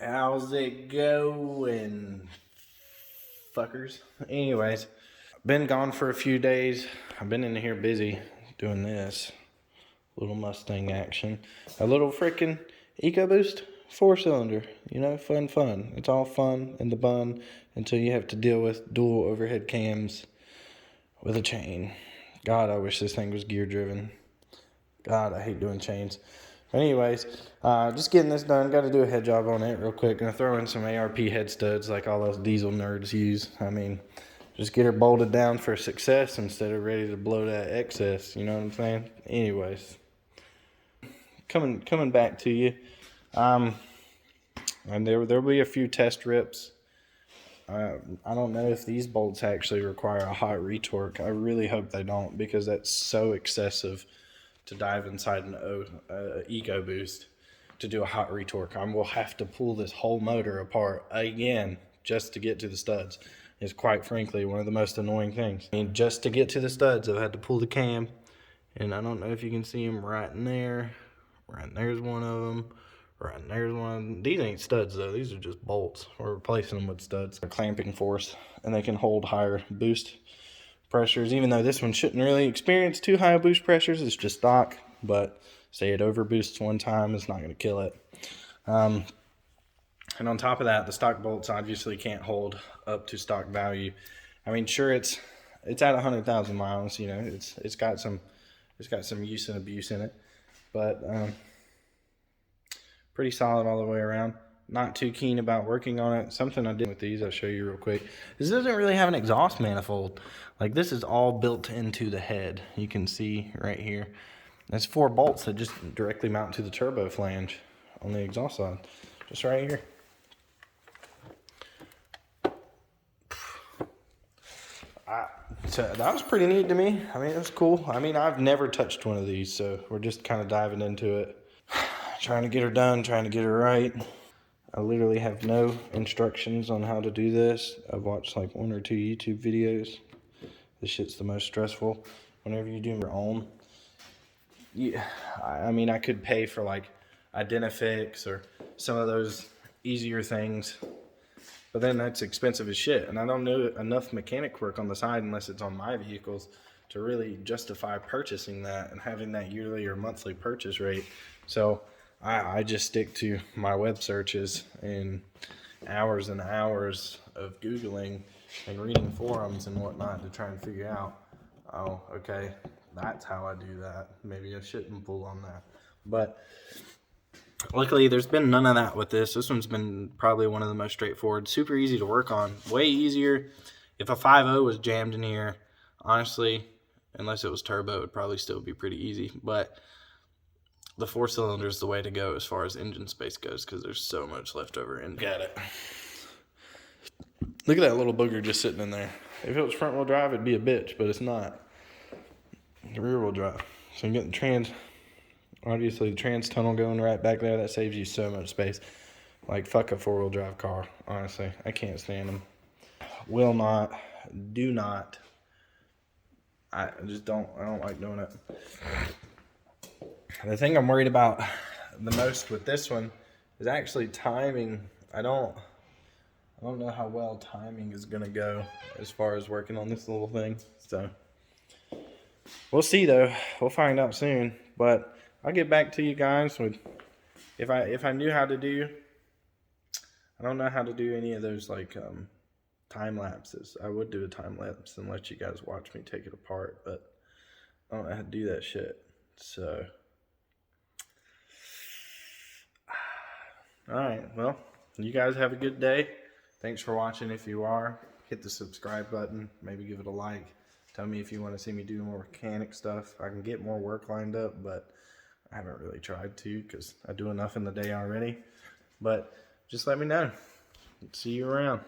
How's it going, fuckers? Anyways, been gone for a few days. I've been in here busy doing this little Mustang action. A little freaking EcoBoost 4-cylinder. You know, fun. It's all fun in the bun until you have to deal with dual overhead cams with a chain. God, I wish this thing was gear driven. God, I hate doing chains. Anyways, just getting this done. Got to do a head job on it real quick. Gonna throw in some ARP head studs like all those diesel nerds use. I mean, just get her bolted down for success instead of ready to blow that excess. You know what I'm saying? Anyways, coming back to you. And there'll be a few test rips. I don't know if these bolts actually require a hot retorque. I really hope they don't, because that's so excessive to dive inside an EcoBoost to do a hot retorque. I will have to pull this whole motor apart again just to get to the studs. It's quite frankly one of the most annoying things. I mean, just to get to the studs, I've had to pull the cam, and I don't know if you can see them right in there. Right in there's one of them. Right in there's one. These ain't studs though. These are just bolts. We're replacing them with studs. They're clamping force, and they can hold higher boost pressures, even though this one shouldn't really experience too high boost pressures. It's just stock, but say it over boosts one time, it's not going to kill it. And on top of that, the stock bolts obviously can't hold up to stock value. I mean, sure, it's at 100,000 miles. You know, it's got some use and abuse in it, but pretty solid all the way around. Not too keen about working on it. Something I did with these, I'll show you real quick. This doesn't really have an exhaust manifold. Like, this is all built into the head. You can see right here. There's 4 bolts that just directly mount to the turbo flange on the exhaust side. Just right here. So that was pretty neat to me. I mean, it was cool. I mean, I've never touched one of these, so we're just kind of diving into it. Trying to get her done, trying to get her right. I literally have no instructions on how to do this. I've watched like 1 or 2 YouTube videos. This shit's the most stressful. Whenever you do your own, I mean, I could pay for like Identifix or some of those easier things, but then that's expensive as shit. And I don't know enough mechanic work on the side unless it's on my vehicles to really justify purchasing that and having that yearly or monthly purchase rate. So I just stick to my web searches and hours and hours of Googling and reading forums and whatnot to try and figure out, oh, okay, that's how I do that. Maybe I shouldn't pull on that. But luckily, there's been none of that with this. This one's been probably one of the most straightforward. Super easy to work on. Way easier. If a 5.0 was jammed in here, honestly, unless it was turbo, it would probably still be pretty easy. But the 4-cylinder is the way to go as far as engine space goes, because there's so much left over in. Got it. Look at that little booger just sitting in there. If it was front wheel drive, it'd be a bitch, but it's not. Rear wheel drive. So you get the obviously the trans tunnel going right back there. That saves you so much space. Like, fuck a 4-wheel drive car, honestly. I can't stand them. Will not, do not. I don't like doing it. The thing I'm worried about the most with this one is actually timing. I don't know how well timing is gonna go as far as working on this little thing. So we'll see though. We'll find out soon. But I'll get back to you guys with if I knew how to do. I don't know how to do any of those like time lapses. I would do a time lapse and let you guys watch me take it apart, but I don't know how to do that shit. So alright, well, you guys have a good day. Thanks for watching. If you are, hit the subscribe button. Maybe give it a like. Tell me if you want to see me do more mechanic stuff. I can get more work lined up, but I haven't really tried to because I do enough in the day already. But just let me know. See you around.